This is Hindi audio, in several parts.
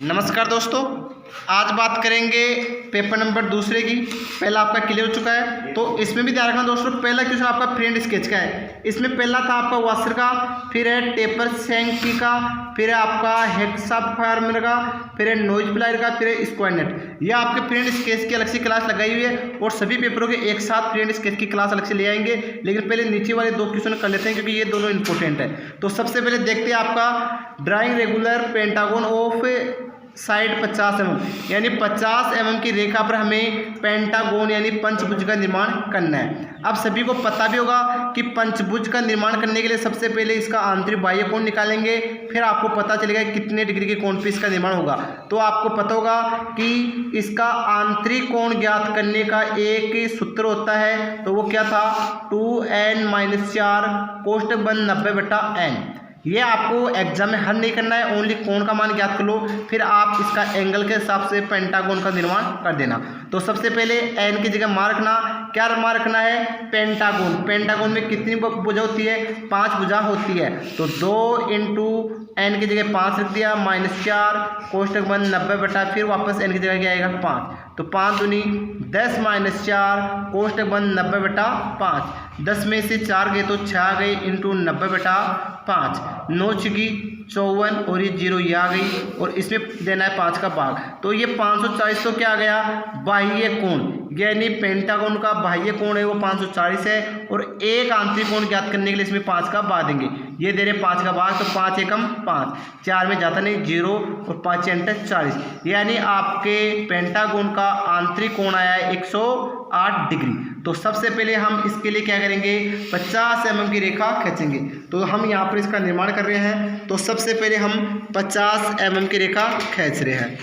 नमस्कार दोस्तों, आज बात करेंगे पेपर नंबर दूसरे की। पहला आपका क्लियर हो चुका है, तो इसमें भी ध्यान रखना दोस्तों। पहला क्वेश्चन आपका फ्रेंड स्केच का है। इसमें पहला था आपका वाशर का, फिर है टेपर सेंकी का, फिर है आपका हेक्सा फार्मर का, फिर है नोज प्लायर का, फिर है स्क्वायर नेट। यह आपके फ्रेंड स्केच की अलग से क्लास लगाई हुई है और सभी पेपरों के एक साथ फ्रेंड स्केच की क्लास अलग से ले आएंगे। लेकिन पहले नीचे वाले दो क्वेश्चन कर लेते हैं क्योंकि ये दोनों इंपॉर्टेंट है। तो सबसे पहले देखते हैं आपका drawing regular pentagon of side 50 mm, यानी 50 mm की रेखा पर हमें पेंटागोन यानी पंचभुज का निर्माण करना है। अब सभी को पता भी होगा कि पंचभुज का निर्माण करने के लिए सबसे पहले इसका आंतरिक बाह्य कोण निकालेंगे, फिर आपको पता चलेगा कितने डिग्री के कोण पे इसका निर्माण होगा। तो आपको पता होगा कि इसका आंतरिक कोण ज्ञात करने का एक सूत्र होता है, तो वो क्या था 2n-4 कोष्टक बंद 90/n। ये आपको एग्जाम में हल नहीं करना है, ओनली कोण का मान ज्ञात कर लो, फिर आप इसका एंगल के हिसाब से पेंटागोन का निर्माण कर देना। तो सबसे पहले एन की जगह मान रखना, क्या मान रखना है पेंटागोन। पेंटागोन में कितनी भुजा होती है, 5 भुजा होती है। तो 2 × n की जगह 5 रख दिया, -4 कोष्टक बंद 90 फिर वापस n की जगह क्या आएगा 5। तो 5 दूनी 10 - 4 कोष्टक बंद 90/5। 10 में से 4 गए तो 6 आ गए इंटू 90/5। 9 छकी 54 और ये 0 ये आ गई और इसमें देना है 5 का भाग। तो ये 540 तो क्या आ गया बाह्य कोण, यानी पेंटागोन का बाह्य कोण है वो 540 है और एक आंतरिक कोण ज्ञात करने के लिए इसमें 5 का भाग देंगे। ये दे रहे 5 का भाग, तो 5 एकम 5, 4 में जाता नहीं 0 और 5 × 40, यानी आपके पेंटागोन का आंतरिक कोण आया है 108 डिग्री। तो सबसे पहले हम इसके लिए क्या करेंगे 50 mm की रेखा खींचेंगे। तो हम यहाँ पर इसका निर्माण कर रहे हैं, तो सबसे पहले हम 50 mm की रेखा खींच रहे हैं।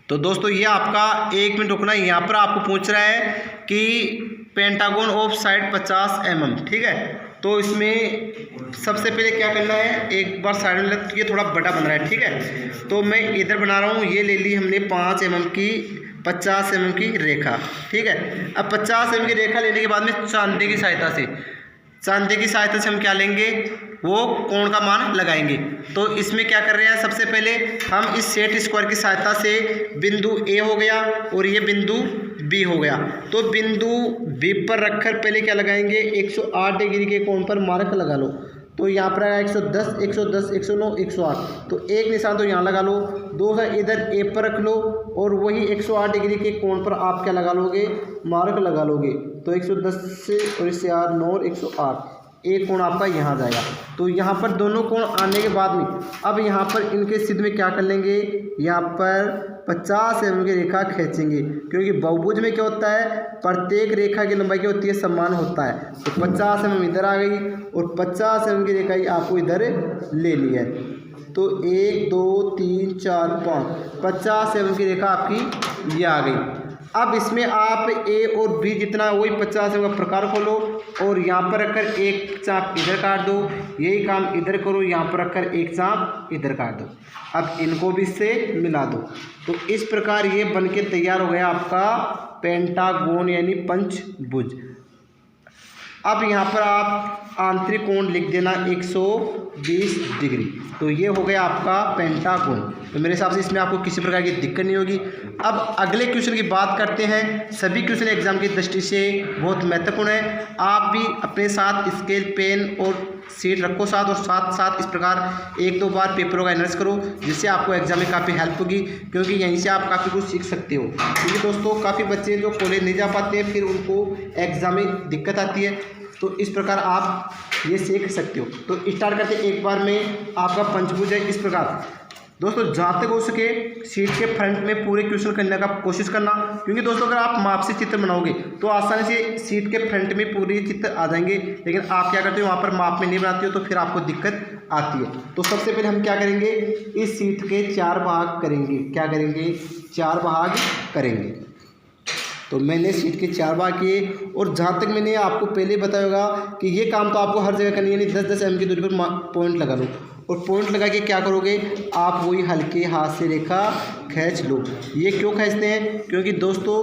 तो दोस्तों ये आपका 1 मिनट रुकना, यहाँ पर आपको पूछ रहा है कि पेंटागन ऑफ साइड 50 mm, ठीक है। तो इसमें सबसे पहले क्या करना है, एक बार साइड में ये थोड़ा बड़ा बन रहा है, ठीक है। तो मैं इधर बना रहा हूँ, ये ले ली हमने 5 mm की 50 mm की रेखा, ठीक है। अब 50 mm की रेखा लेने के बाद में चांदे की सहायता से हम क्या लेंगे, वो कोण का मान लगाएंगे। तो इसमें क्या कर रहे हैं, सबसे पहले हम इस सेट स्क्वायर की सहायता से बिंदु ए हो गया और ये बिंदु बी हो गया। तो बिंदु बी पर रखकर पहले क्या लगाएंगे 108 डिग्री के कोण पर मार्क लगा लो। तो यहाँ पर आया 110, 110, 109, 108। तो एक निशान तो यहाँ लगा लो, दूसरा इधर ए पर रख लो और वही 108 डिग्री के कोण पर आप क्या लगा लोगे, मार्क लगा लोगे। तो 110 से और इससे 8, 9 और 108, एक कोण आपका यहाँ जाएगा। तो यहाँ पर दोनों कोण आने के बाद में अब यहाँ पर इनके सिद्ध में क्या कर लेंगे, यहाँ पर 50 mm की रेखा खींचेंगे, क्योंकि बहुभुज में क्या होता है प्रत्येक रेखा की लंबाई क्या होती है समान होता है। तो 50 mm इधर आ गई और 50 mm की रेखा ही आपको इधर ले ली है। तो 1 2 3 4 5 50 mm की रेखा आपकी ये आ गई। अब इसमें आप ए और बी जितना वही 50 mm का प्रकार खोलो और यहाँ पर रखकर एक चाप इधर काट दो, यही काम इधर करो, यहाँ पर रखकर एक चाप इधर काट दो। अब इनको भी इससे मिला दो। तो इस प्रकार ये बनके तैयार हो गया आपका पेंटागोन यानी पंचभुज। अब यहाँ पर आप आंतरिक कोण लिख देना 120 डिग्री। तो ये हो गया आपका पेंटागोन। तो मेरे हिसाब से इसमें आपको किसी प्रकार की दिक्कत नहीं होगी। अब अगले क्वेश्चन की बात करते हैं। सभी क्वेश्चन एग्जाम की दृष्टि से बहुत महत्वपूर्ण है। आप भी अपने साथ स्केल पेन और सीट रखो साथ, और साथ साथ इस प्रकार 1-2 बार पेपरों का एनालिसिस करो, जिससे आपको एग्जाम में काफ़ी हेल्प होगी, क्योंकि यहीं से आप काफ़ी कुछ सीख सकते हो। क्योंकि दोस्तों काफ़ी बच्चे जो कॉलेज नहीं जा पाते हैं, फिर उनको एग्जाम में दिक्कत आती है। तो इस प्रकार आप ये सीख सकते हो। तो स्टार्ट करते एक बार में आपका पंचभुज है इस प्रकार। दोस्तों जहाँ तक हो सके सीट के फ्रंट में पूरे क्वेश्चन करने का कोशिश करना, क्योंकि दोस्तों अगर आप माप से चित्र बनाओगे तो आसानी से सीट के फ्रंट में पूरे चित्र आ जाएंगे। लेकिन आप क्या करते हो वहाँ पर माप में नहीं बनाते हो, तो फिर आपको दिक्कत आती है। तो सबसे पहले हम क्या करेंगे, इस सीट के 4 भाग करेंगे। क्या करेंगे, 4 भाग करेंगे। तो मैंने सीट के 4 भाग किए और जहाँ तक मैंने आपको पहले बताया होगा कि ये काम तो आपको हर जगह करनी है, यानी 10-10 mm की दूरी पर पॉइंट लगा लो और पॉइंट लगा के क्या करोगे, आप वही हल्के हाथ से रेखा खींच लो। ये क्यों खींचते हैं, क्योंकि दोस्तों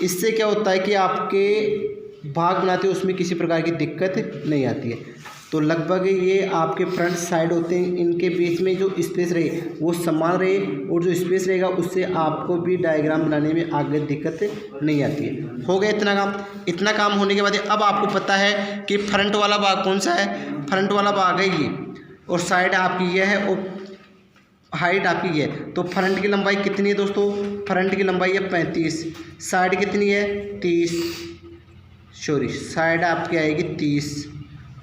इससे क्या होता है कि आपके भाग बनाते उसमें किसी प्रकार की दिक्कत नहीं आती है। तो लगभग ये आपके फ्रंट साइड होते हैं, इनके बीच में जो स्पेस रहे वो समान रहे, और जो स्पेस रहेगा उससे आपको भी डायग्राम बनाने में आगे दिक्कत नहीं आती है। हो गया इतना काम। इतना काम होने के बाद अब आपको पता है कि फ्रंट वाला भाग कौन सा है। फ्रंट वाला भाग है ये, और साइड आपकी ये है, और हाइट आपकी ये है। तो फ्रंट की लंबाई कितनी है दोस्तों? फ्रंट की लंबाई है 35, साइड कितनी है 30, सॉरी साइड आपकी आएगी 30,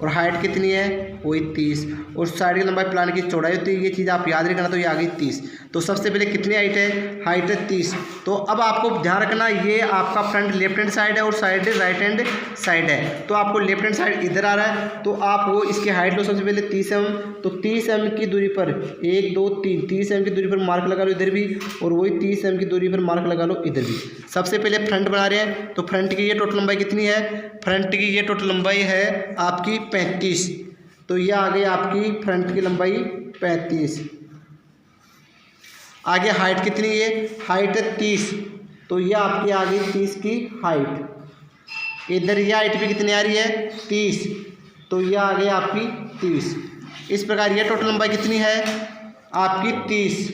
और हाइट कितनी है वही 30, और साइड की लंबाई प्लान की चौड़ाई होती है। ये चीज़ आप याद रखना। तो ये आ गई 30। तो सबसे पहले कितनी हाइट है? हाइट है 30। तो अब आपको ध्यान रखना ये आपका फ्रंट लेफ्ट हैंड साइड है और साइड राइट हैंड साइड है। तो आपको लेफ्ट हैंड साइड इधर आ रहा है, तो आप वो इसकी हाइट लो सबसे पहले 30 mm। तो 30 mm की दूरी पर 1 2 3 30 mm की दूरी पर मार्क लगा लो इधर भी, और वही 30 mm की दूरी पर मार्क लगा लो इधर भी। सबसे पहले फ्रंट बना रहे हैं, तो फ्रंट की ये टोटल लंबाई कितनी है? फ्रंट की ये टोटल लंबाई है आपकी 35। तो ये आ गई आपकी फ्रंट की लंबाई 35। आगे हाइट कितनी है? हाइट है 30। तो ये आपकी आ गई 30 की हाइट। इधर ये हाइट भी कितनी आ रही है? 30। तो ये आ गई आपकी 30। इस प्रकार ये टोटल लंबाई कितनी है? आपकी 30।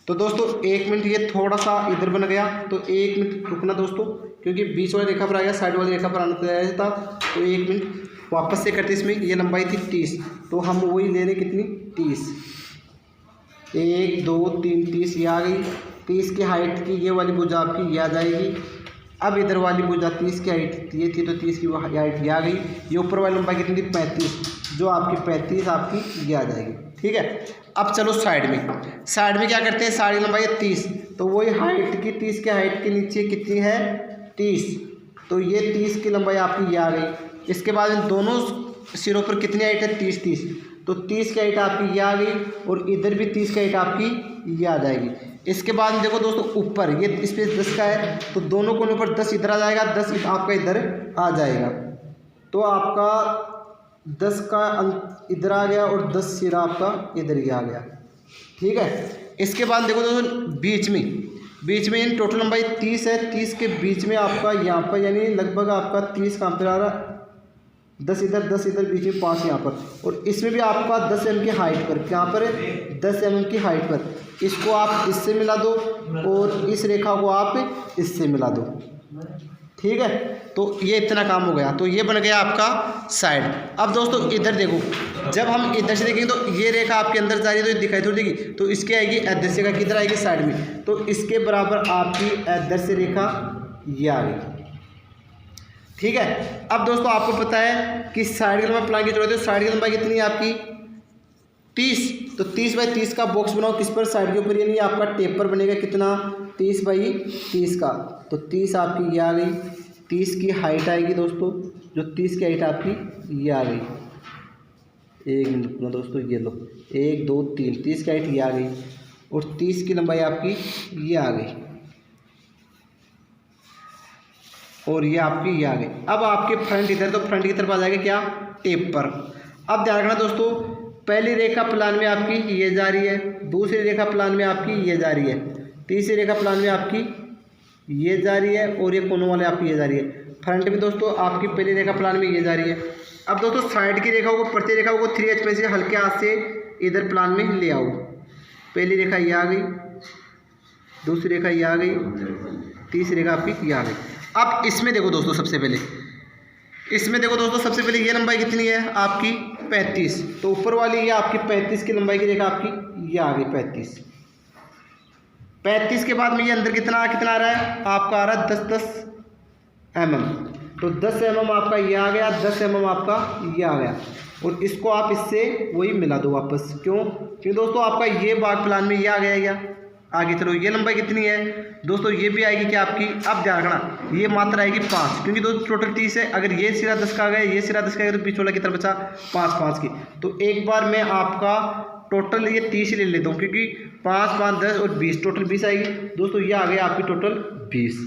तो दोस्तों 1 मिनट, ये थोड़ा सा इधर बन गया, तो 1 मिनट रुकना दोस्तों, क्योंकि बीच वाली रेखा पर आ गया, साइड वाली रेखा पर आना था। तो 1 मिनट वापस से करते। इसमें ये लंबाई थी 30, तो हम वही ले रहे कितनी? 30। 1 2 3 30 ये आ गई। 30 की हाइट की ये वाली भुजा आपकी ये आ जाएगी। अब इधर वाली भुजा 30 की हाइट ये थी, तो 30 की हाइट ये आ गई। ये ऊपर वाली लंबाई कितनी थी? 35, जो आपकी 35 आपकी ये आ जाएगी। ठीक है। अब चलो साइड में। साइड में क्या करते हैं? साइड की लंबाई है 30, तो वही हाइट की 30 के हाइट के नीचे कितनी है? 30। तो ये 30 की लंबाई आपकी ये आ गई। इसके बाद इन दोनों सिरों पर कितनी हाइट है? 30 30। तो 30 की हाइट आपकी ये आ गई, और इधर भी 30 की हाइट आपकी ये आ जाएगी। इसके बाद देखो दोस्तों ऊपर ये स्पेस 10 का है, तो दोनों कोनों पर 10 इधर आ जाएगा, 10 आपका इधर आ जाएगा। तो आपका 10 का अंक इधर आ गया, और 10 सिरा आपका इधर ही आ गया। ठीक है। इसके बाद देखो दोस्तों बीच में इन टोटल लंबाई 30 है। 30 के बीच में आपका यहाँ पर, यानी लगभग आपका 30 कहाँ पर आ रहा? 10 इधर 10 इधर, बीच में 5 यहाँ पर, और इसमें भी आपका 10 mm की हाइट पर, यहाँ पर 10 mm की हाइट पर। इसको आप इससे मिला दो, और इस रेखा को आप इससे मिला दो। ठीक है। तो ये इतना काम हो गया। तो ये बन गया आपका साइड। अब दोस्तों इधर देखो, जब हम इधर से देखेंगे तो ये रेखा आपके अंदर जा रही है, तो ये दिखाई थोड़ी देगी, तो इसकी आएगी एदृश्य रेखा, किधर आएगी? साइड में। तो इसके बराबर आपकी एदृश्य रेखा ये आ गई। ठीक है। अब दोस्तों आपको पता है कि साइड की लंबाई प्लान की जरूरत है। साइड की लंबाई कितनी है आपकी? 30। तो 30/30 का बॉक्स बनाओ। किस पर? साइड के ऊपर, यानी आपका टेप पर बनेगा कितना? 30/30 का। तो 30 आपकी ये आ गई। 30 की हाइट आएगी दोस्तों, जो 30 की हाइट आपकी ये आ गई। 1 मिनट रुकना दोस्तों, ये लो 1 2 3 30 की हाइट ये आ गई, और 30 की लंबाई आपकी ये आ गई, और ये आपकी ये आ गई। अब आपके फ्रंट इधर, तो फ्रंट की तरफ आ जाएगा क्या? टेप पर। अब ध्यान रखना दोस्तों, पहली रेखा प्लान में आपकी ये जा रही है, दूसरी रेखा प्लान में आपकी ये जा रही है, तीसरी रेखा प्लान में आपकी ये जा रही है, और ये कोनों वाले आपकी ये जा रही है। फ्रंट में दोस्तों आपकी पहली रेखा प्लान में ये जा रही है। अब दोस्तों साइड की रेखाओं को, प्रति रेखा को 3H में से हल्के हाथ से इधर प्लान में ले आओ। पहली रेखा ये आ गई, दूसरी रेखा ये आ गई, तीसरी रेखा आपकी ये आ गई। अब इसमें देखो दोस्तों, सबसे पहले ये लंबाई कितनी है आपकी? 35। तो ऊपर वाली ये आपकी 35 की लंबाई की रेखा आपकी ये आ गई 35। 35 के बाद में ये अंदर कितना आ रहा है? आपका आ रहा है 10 mm। तो 10 mm आपका ये आ गया, 10 mm आपका ये आ गया, और इसको आप इससे वही मिला दो वापस। क्यों? क्योंकि दोस्तों आपका ये भाग प्लान में ये आ गया क्या? आगे चलो, ये लंबाई कितनी है दोस्तों? ये भी आएगी क्या आपकी? अब ध्यान रखना, ये मात्रा आएगी 5, क्योंकि दोस्तों टोटल 30 है। अगर ये सिरा 10 का आ गया, ये सिरा 10 का आ गया, तो बीच वाला कितना बचा? 5 की। तो एक बार मैं आपका टोटल ये 30 ले लेता हूँ, क्योंकि 5 5 10 और 20, टोटल 20 आएगी दोस्तों। ये आ गया आपकी टोटल 20।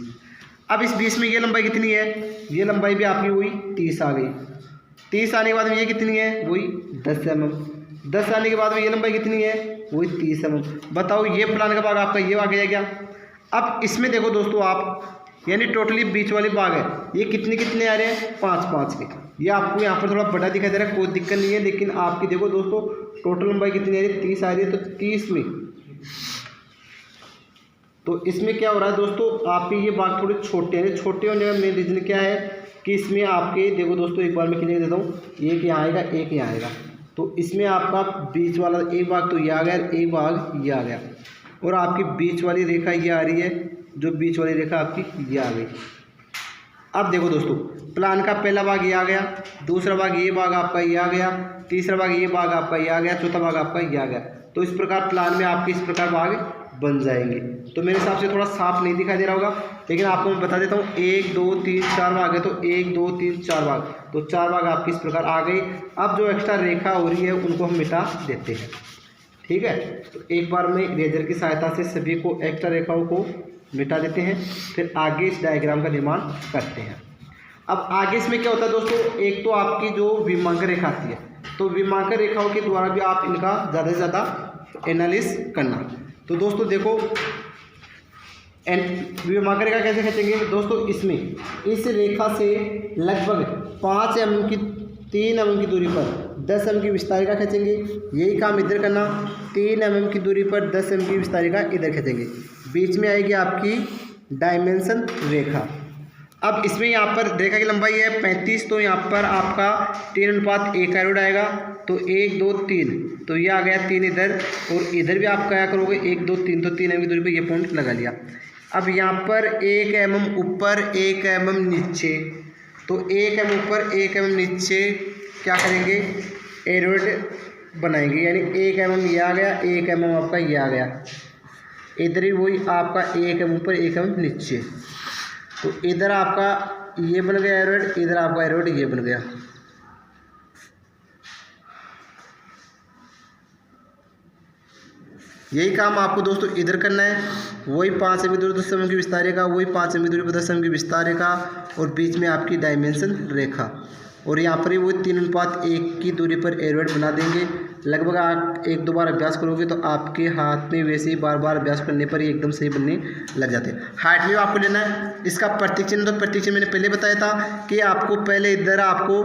अब इस 20 में ये लंबाई कितनी है? ये लंबाई भी आपकी वही 30 आ गई। 30 आने के बाद में ये कितनी है? वही 10 mm। 10 आने के बाद में ये लंबाई कितनी है? वही 30 mm। बताओ ये प्लान का भाग आपका ये आ गया क्या? अब इसमें देखो दोस्तों आप, यानी टोटली बीच वाले भाग है, ये कितने आ रहे हैं? 5 5 के। ये आपको यहाँ पर थोड़ा बड़ा दिखाई दे रहा है, कोई दिक्कत नहीं है, लेकिन आपकी देखो दोस्तों टोटल लंबाई कितनी आ रही है, 30 आ रही है। तो 30 में तो इसमें क्या हो रहा है दोस्तों, आपके ये बाग थोड़े छोटे हैं। छोटे होने का मेन रीज़न क्या है कि इसमें आपके देखो दोस्तों, एक बार मैं क्लियर देता हूँ, एक यहाँ आएगा, एक यहाँ आएगा। तो इसमें आपका बीच वाला एक भाग तो ये आ गया, एक भाग ये आ गया, और आपकी बीच वाली रेखा ये आ रही है, जो बीच वाली रेखा आपकी ये आ गई। अब देखो दोस्तों, प्लान का पहला भाग ये आ गया, दूसरा भाग ये भाग आपका ये आ गया, तीसरा भाग ये भाग आपका ये आ गया, चौथा भाग आपका ये आ गया। तो इस प्रकार प्लान में आपके इस प्रकार भाग बन जाएंगे। तो मेरे हिसाब से थोड़ा साफ नहीं दिखाई दे रहा होगा, लेकिन आपको मैं बता देता हूँ, 1 2 3 4 भाग है, तो 1 2 3 4 भाग, तो 4 भाग आपकी इस प्रकार आ गई। अब जो एक्स्ट्रा रेखा हो रही है उनको हम मिटा देते हैं, ठीक है। तो एक बार में इरेजर की सहायता से सभी को एक्स्ट्रा रेखाओं को मिटा देते हैं, फिर आगे इस डायग्राम का निर्माण करते हैं। अब आगे इसमें क्या होता है दोस्तों, एक तो आपकी जो विमांकन रेखा आती है, तो विमांकन रेखाओं के द्वारा भी आप इनका ज़्यादा से ज़्यादा एनालिसिस करना। तो दोस्तों देखो, विमांकन रेखा कैसे खींचेंगे दोस्तों, इसमें इस रेखा से लगभग 5 mm की 3 mm की दूरी पर 10 mm की विस्तारिका खींचेंगे। यही काम इधर करना, 3 mm की दूरी पर 10 mm की विस्तारिका इधर खींचेंगे। बीच में आएगी आपकी डायमेंशन रेखा। अब इसमें यहाँ पर रेखा की लंबाई है 35, तो यहाँ पर आपका 3:1 एरोड आएगा। तो 1 2 3, तो ये आ गया 3 इधर, और इधर भी आप क्या करोगे 1 2 3, तो 3 mm की दूरी पर ये पॉइंट लगा लिया। अब यहाँ पर 1 mm ऊपर 1 mm नीचे, तो 1 mm ऊपर 1 mm नीचे क्या करेंगे, एरोड बनाएंगे। यानी 1 mm ये आ गया, 1 mm आपका ये आ गया, इधर भी वही आपका 1 mm ऊपर 1 mm नीचे। तो इधर आपका ये बन गया एरोड, इधर आपका एरोड ये बन गया। यही काम आपको दोस्तों इधर करना है, वही 5 mm दूरी 10 mm की विस्तारिका, वही 5 mm दूरी पर 10 mm की विस्तारिका, और बीच में आपकी डायमेंशन रेखा, और यहाँ पर ही वही 3:1 की दूरी पर एरोड बना देंगे। लगभग आप 1 2 बार अभ्यास करोगे तो आपके हाथ में वैसे ही बार बार अभ्यास करने पर ही एकदम सही बनने लग जाते हैं। हाइट में आपको लेना है इसका प्रतीक चिन्ह, तो प्रतीक चिन्ह मैंने पहले बताया था कि आपको पहले इधर आपको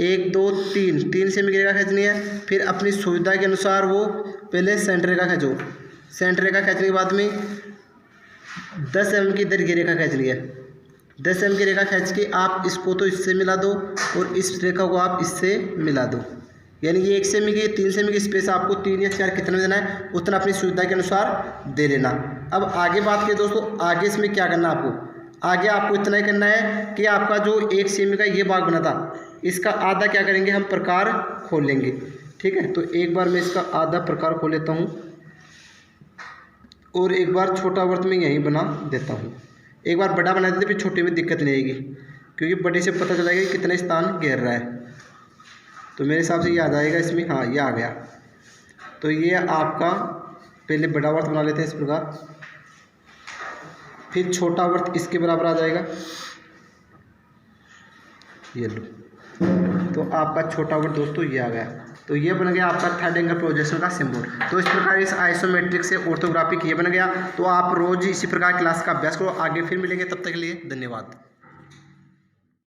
1 2 3 सेमी की रेखा खींचनी है, फिर अपनी सुविधा के अनुसार वो पहले सेंटर रेखा खींचो। सेंटर रेखा खींचने के बाद में 10 mm की इधर की रेखा खींचनी है। 10 mm की रेखा खींच के आप इसको तो इससे मिला दो, और इस रेखा को आप इससे मिला दो। यानी ये 1 सेमी की 3 सेमी की स्पेस आपको 3 या 4 कितना देना है, उतना अपनी सुविधा के अनुसार दे लेना। अब आगे बात करें दोस्तों, आगे इसमें क्या करना है आपको, आगे आपको इतना ही करना है कि आपका जो 1 सेमी का ये भाग बना था, इसका आधा क्या करेंगे, हम प्रकार खोल लेंगे, ठीक है। तो एक बार मैं इसका आधा प्रकार खोल लेता हूँ, और एक बार छोटा वर्त में यहीं बना देता हूँ। एक बार बड़ा बना देते, फिर छोटे में दिक्कत नहीं आएगी, क्योंकि बड़े से पता चलेगा कि कितना स्थान घेर रहा है। तो मेरे हिसाब से ये आ जाएगा इसमें, हाँ ये आ गया। तो ये आपका पहले बड़ा वर्त बना लेते हैं इस प्रकार, फिर छोटा वर्त इसके बराबर आ जाएगा, ये लो। तो आपका छोटा वर्त दोस्तों ये आ गया। तो ये बन गया आपका थर्ड एंगल प्रोजेक्शन का सिंबल। तो इस प्रकार इस आइसोमेट्रिक से ऑर्थोग्राफिक ये बन गया। तो आप रोज इसी प्रकार क्लास का अभ्यास करो। आगे फिर मिलेंगे, तब तक के लिए धन्यवाद।